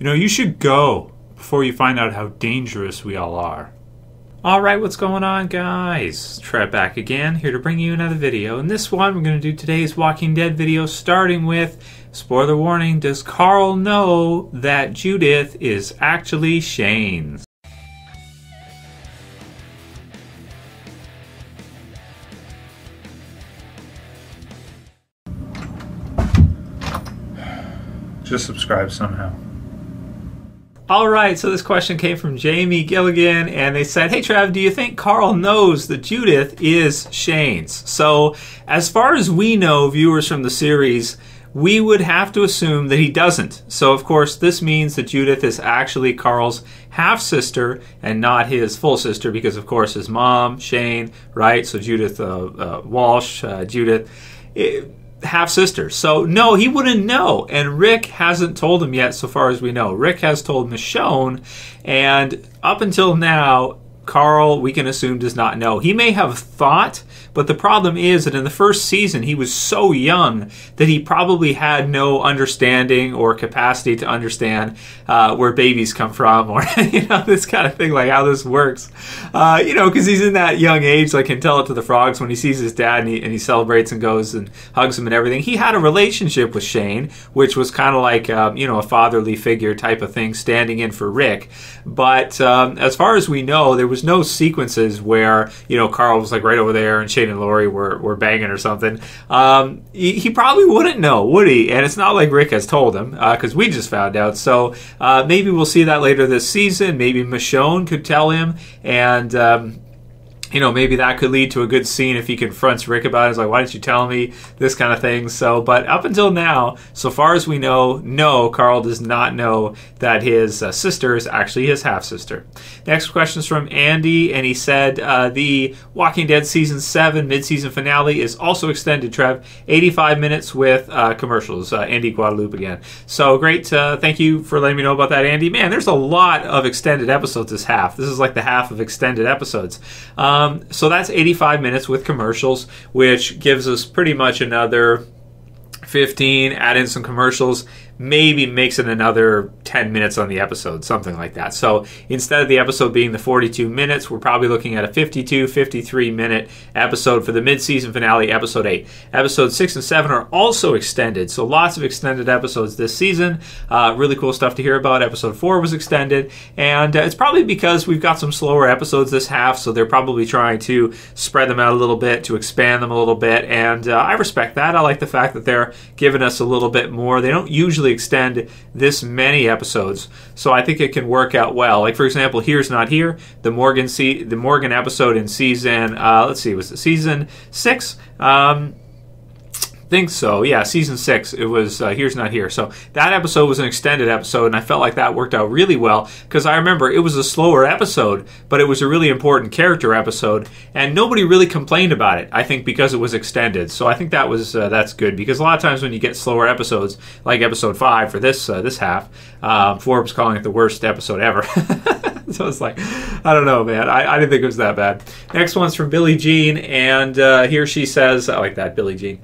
You know, you should go before you find out how dangerous we all are. Alright, what's going on, guys? Trev back again, here to bring you another video. In this one, we're going to do today's Walking Dead video, starting with, spoiler warning, does Carl know that Judith is actually Shane's? Just subscribe somehow. Alright, so this question came from Jamie Gilligan, and they said, hey Trev, do you think Carl knows that Judith is Shane's? So, as far as we know, viewers from the series, we would have to assume that he doesn't. So, of course, this means that Judith is actually Carl's half-sister and not his full sister, because, of course, his mom, Shane, right? So, Judith Walsh, Judith... half-sister. So, no, he wouldn't know. And Rick hasn't told him yet, so far as we know. Rick has told Michonne, and up until now, Carl, we can assume, does not know. He may have thought, but the problem is that in the first season, he was so young that he probably had no understanding or capacity to understand where babies come from, or, you know, this kind of thing, like how this works. You know, because he's in that young age, like, can tell it to the frogs when he sees his dad and he celebrates and goes and hugs him and everything. He had a relationship with Shane, which was kind of like, you know, a fatherly figure type of thing, standing in for Rick. But as far as we know, there was no sequences where, you know, Carl was like right over there and Shane and Lori were banging or something. He probably wouldn't know, would he? And it's not like Rick has told him, because we just found out. So maybe we'll see that later this season. Maybe Michonne could tell him, and you know, maybe that could lead to a good scene if he confronts Rick about it. He's like, why didn't you tell me? This kind of thing. So, but up until now, so far as we know, no, Carl does not know that his sister is actually his half-sister. Next question is from Andy, and he said, the Walking Dead Season 7 mid-season finale is also extended, Trev. 85 minutes with commercials. Andy Guadalupe again. So great. Thank you for letting me know about that, Andy. Man, there's a lot of extended episodes this half. This is like the half of extended episodes. So that's 85 minutes with commercials, which gives us pretty much another 15, add in some commercials, maybe makes it another 10 minutes on the episode, something like that. So instead of the episode being the 42 minutes, we're probably looking at a 52, 53 minute episode for the mid-season finale, episode 8. Episodes 6 and 7 are also extended, so lots of extended episodes this season. Really cool stuff to hear about. Episode 4 was extended, and it's probably because we've got some slower episodes this half, so they're probably trying to spread them out a little bit, to expand them a little bit, and I respect that. I like the fact that they're giving us a little bit more. They don't usually extend this many episodes, so I think it can work out well. Like, for example, Here's Not Here, the Morgan episode in season, let's see, was it season 6? Think so. Yeah, season 6. It was Here's Not Here. So that episode was an extended episode, and I felt like that worked out really well, because I remember it was a slower episode, but it was a really important character episode, and nobody really complained about it, I think, because it was extended. So I think that was that's good, because a lot of times when you get slower episodes, like episode 5 for this half, Forbes calling it the worst episode ever. So it's like, I don't know, man. I didn't think it was that bad. Next one's from Billie Jean, and here she says, I like that, Billie Jean.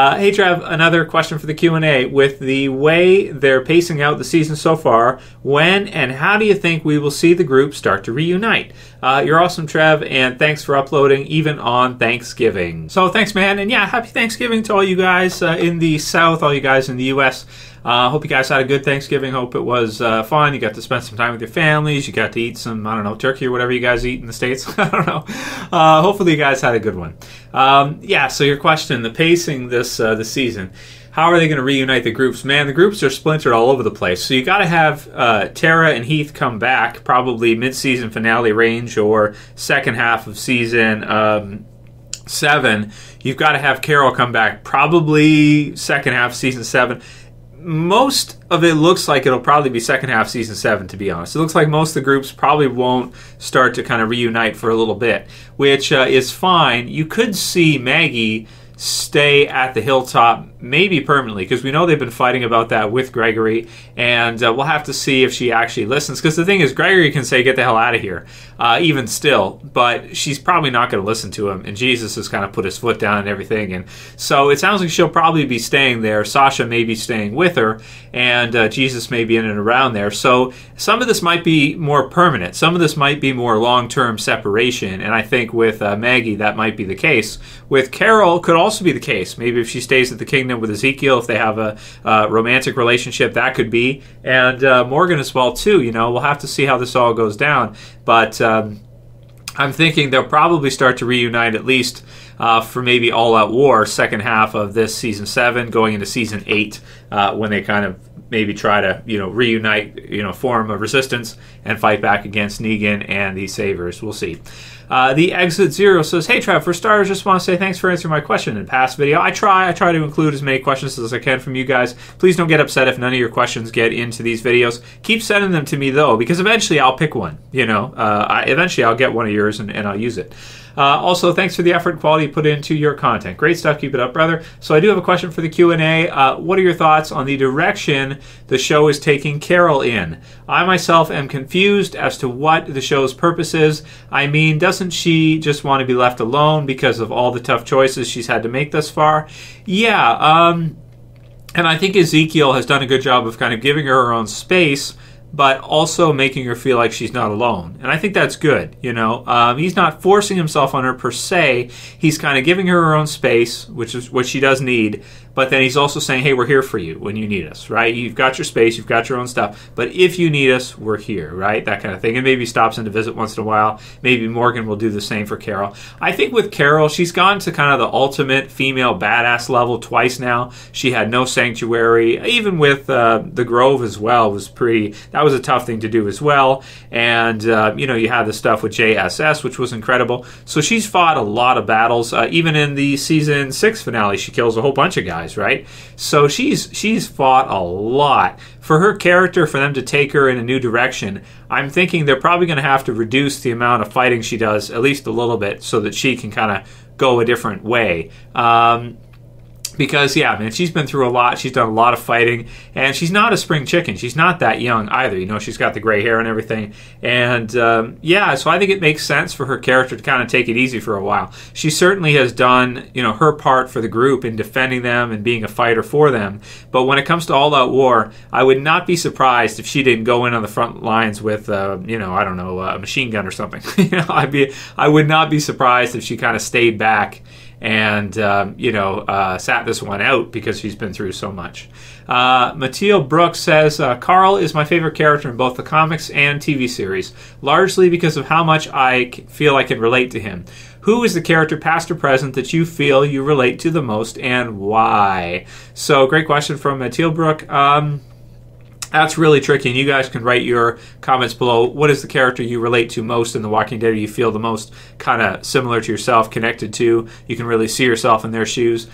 Hey, Trev, another question for the Q&A. With the way they're pacing out the season so far, when and how do you think we will see the group start to reunite? You're awesome, Trev, and thanks for uploading even on Thanksgiving. So thanks, man, and yeah, happy Thanksgiving to all you guys in the South, all you guys in the U.S. Hope you guys had a good Thanksgiving. Hope it was fun. You got to spend some time with your families. You got to eat some, I don't know, turkey or whatever you guys eat in the States. I don't know. Hopefully you guys had a good one. Yeah, so your question, the pacing this season. How are they going to reunite the groups? Man, the groups are splintered all over the place. So you got to have Tara and Heath come back, probably mid-season finale range or second half of season 7. You've got to have Carol come back, probably second half of season 7. Most of it looks like it'll probably be second half season 7, to be honest. It looks like most of the groups probably won't start to kind of reunite for a little bit, which is fine. You could see Maggie stay at the hilltop maybe permanently, because we know they've been fighting about that with Gregory, and we'll have to see if she actually listens, because the thing is, Gregory can say, get the hell out of here, even still, but she's probably not going to listen to him, and Jesus has kind of put his foot down and everything, and so it sounds like she'll probably be staying there. Sasha may be staying with her, and Jesus may be in and around there, so some of this might be more permanent, some of this might be more long-term separation, and I think with Maggie that might be the case. With Carol, could also be the case. Maybe if she stays at the kingdom with Ezekiel, if they have a romantic relationship, that could be. And Morgan as well, too. You know, we'll have to see how this all goes down. But I'm thinking they'll probably start to reunite at least for maybe All Out War, second half of this season 7, going into season 8, when they kind of maybe try to, reunite, form a resistance and fight back against Negan and the Savers. We'll see. The ExitZero says, hey, Trev, for starters, just want to say thanks for answering my question in past video. I try to include as many questions as I can from you guys. Please don't get upset if none of your questions get into these videos. Keep sending them to me, though, because eventually I'll pick one. Eventually I'll get one of yours and I'll use it. Also, thanks for the effort and quality you put into your content. Great stuff. Keep it up, brother. So I do have a question for the Q&A. What are your thoughts on the direction the show is taking Carol in? I myself am confused as to what the show's purpose is. I mean, doesn't she just want to be left alone because of all the tough choices she's had to make thus far? Yeah, and I think Ezekiel has done a good job of kind of giving her own space, but also making her feel like she's not alone. And I think that's good, He's not forcing himself on her per se. He's kind of giving her own space, which is what she does need, but then he's also saying, hey, we're here for you when you need us, right? You've got your space, you've got your own stuff, but if you need us, we're here, right? That kind of thing. And maybe stops in to visit once in a while. Maybe Morgan will do the same for Carol. I think with Carol, she's gone to kind of the ultimate female badass level twice now. She had no sanctuary. Even with the Grove as well that was a tough thing to do as well. And, you had the stuff with JSS, which was incredible. So she's fought a lot of battles. Even in the season 6 finale, she kills a whole bunch of guys, right? So she's fought a lot. For her character, for them to take her in a new direction, I'm thinking they're probably going to have to reduce the amount of fighting she does at least a little bit so that she can kind of go a different way. Because, yeah, man, she's been through a lot. She's done a lot of fighting. And she's not a spring chicken. She's not that young either. She's got the gray hair and everything. And, so I think it makes sense for her character to kind of take it easy for a while. She certainly has done, her part for the group in defending them and being a fighter for them. But when it comes to All Out War, I would not be surprised if she didn't go in on the front lines with, a machine gun or something. I would not be surprised if she kind of stayed back and sat this one out because she's been through so much. Mathilde Brooks says, Carl is my favorite character in both the comics and TV series, largely because of how much I feel I can relate to him. Who is the character, past or present, that you feel you relate to the most, and why? So, great question from Mathilde Brooks. That's really tricky, and you guys can write your comments below. What is the character you relate to most in The Walking Dead, or you feel the most kind of similar to yourself, connected to? You can really see yourself in their shoes.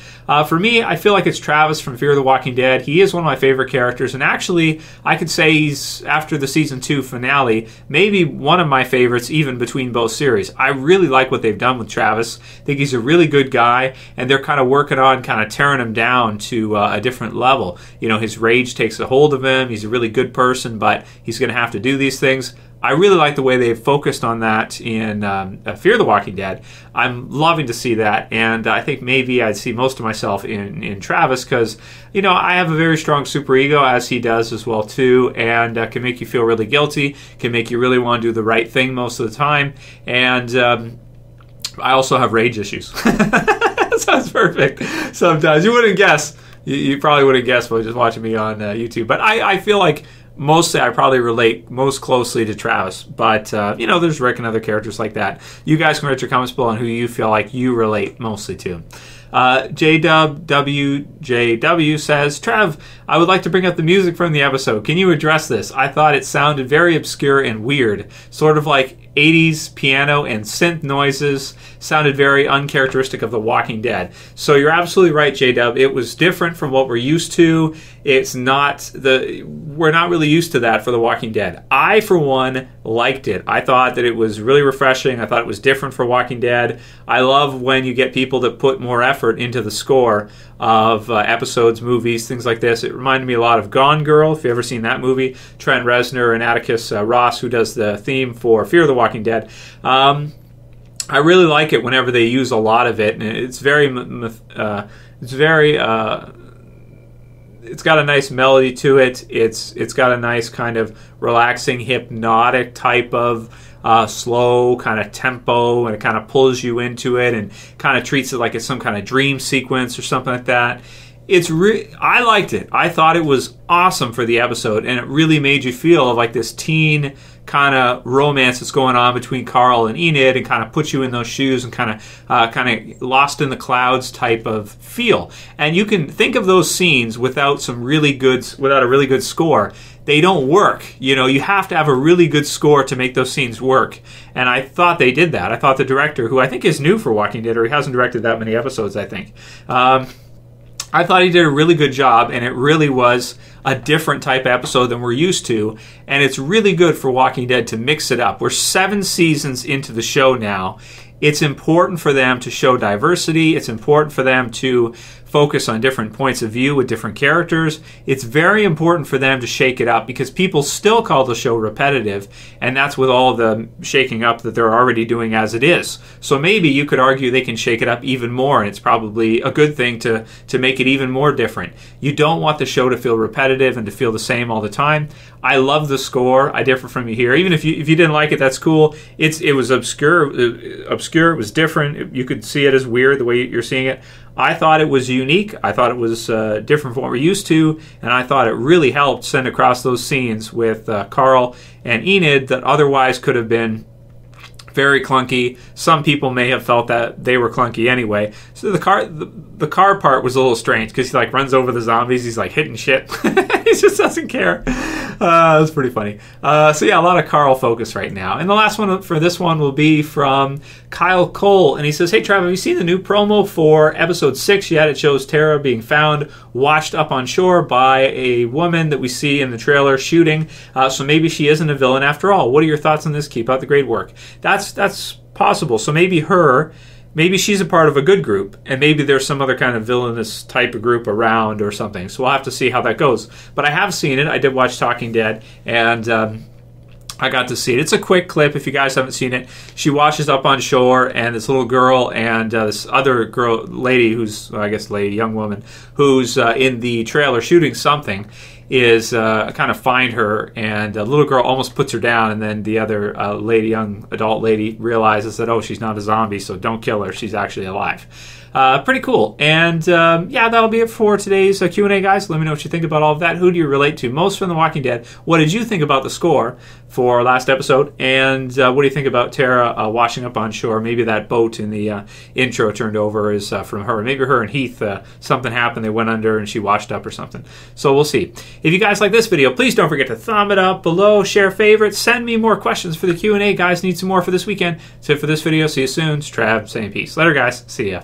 For me, I feel like it's Travis from Fear the Walking Dead. He is one of my favorite characters, and actually, I could say he's, after the Season 2 finale, maybe one of my favorites, even between both series. I really like what they've done with Travis. I think he's a really good guy, and they're kind of working on kind of tearing him down to a different level. His rage takes a hold of him. He's a really good person, but he's going to have to do these things. I really like the way they've focused on that in Fear the Walking Dead. I'm loving to see that, and I think maybe I'd see most of myself in Travis because, I have a very strong superego, as he does as well, too, and can make you feel really guilty, can make you really want to do the right thing most of the time, and I also have rage issues. Sounds perfect sometimes. You wouldn't guess. You probably wouldn't guess by just watching me on YouTube. But I feel like mostly I probably relate most closely to Travis. But, there's Rick and other characters like that. You guys can write your comments below on who you feel like you relate mostly to. JWJW says, Trev, I would like to bring up the music from the episode. Can you address this? I thought it sounded very obscure and weird. Sort of like 80s piano and synth noises. Sounded very uncharacteristic of The Walking Dead. So you're absolutely right, JW. It was different from what we're used to. We're not really used to that for The Walking Dead. I, for one, liked it. I thought that it was really refreshing. I thought it was different for Walking Dead. I love when you get people that put more effort into the score. of episodes, movies, things like this. It reminded me a lot of Gone Girl, if you've ever seen that movie. Trent Reznor and Atticus Ross, who does the theme for Fear the Walking Dead. I really like it whenever they use a lot of it, and it's it's got a nice melody to it. It's got a nice kind of relaxing, hypnotic type of slow kind of tempo, and it kind of pulls you into it and kind of treats it like it's some kind of dream sequence or something like that. I liked it. I thought it was awesome for the episode, and it really made you feel like this teen kind of romance that's going on between Carl and Enid, and kind of puts you in those shoes and kind of lost in the clouds type of feel. And you can think of those scenes without a really good score. They don't work. You have to have a really good score to make those scenes work. And I thought they did that. I thought the director, who I think is new for Walking Dead, or he hasn't directed that many episodes, I think. I thought he did a really good job, and it really was a different type of episode than we're used to, and it's really good for Walking Dead to mix it up. We're 7 seasons into the show now. It's important for them to show diversity. It's important for them to focus on different points of view with different characters. It's very important for them to shake it up, because people still call the show repetitive, and that's with all the shaking up that they're already doing as it is. So maybe you could argue they can shake it up even more, and it's probably a good thing to make it even more different. You don't want the show to feel repetitive and to feel the same all the time. I love the score. I differ from you here. Even if you didn't like it, that's cool. It was obscure. It was different. You could see it as weird the way you're seeing it. I thought it was unique. I thought it was different from what we're used to, and I thought it really helped send across those scenes with Carl and Enid that otherwise could have been very clunky. Some people may have felt that they were clunky anyway. So the car part was a little strange, because he runs over the zombies. He's hitting shit. He just doesn't care. That's pretty funny. So yeah, a lot of Carl focus right now. And the last one for this one will be from Kyle Cole, and he says, "Hey Trev, have you seen the new promo for episode 6 yet? It shows Tara being found washed up on shore by a woman that we see in the trailer shooting. So maybe she isn't a villain after all. What are your thoughts on this? Keep up the great work." That's possible. So maybe she's a part of a good group, and maybe there's some other kind of villainous type of group around or something. So we'll have to see how that goes. But I have seen it. I did watch Talking Dead, and I got to see it. It's a quick clip if you guys haven't seen it. She washes up on shore, and this little girl and this other lady, who's, I guess young woman, who's in the trailer shooting something, is kind of find her, and the little girl almost puts her down, and then the other young adult lady realizes that, oh, she's not a zombie, so don't kill her, she's actually alive. Pretty cool. And yeah, that'll be it for today's Q&A, guys. Let me know what you think about all of that. Who do you relate to most from The Walking Dead? What did you think about the score for last episode? And what do you think about Tara washing up on shore? Maybe that boat in the intro turned over is from her. Maybe her and Heath, something happened, they went under and she washed up or something. So we'll see. If you guys like this video, please don't forget to thumb it up below, share favorites, send me more questions for the Q&A. Guys, need some more for this weekend. That's it for this video. See you soon. It's Trev saying peace. Later, guys. See ya.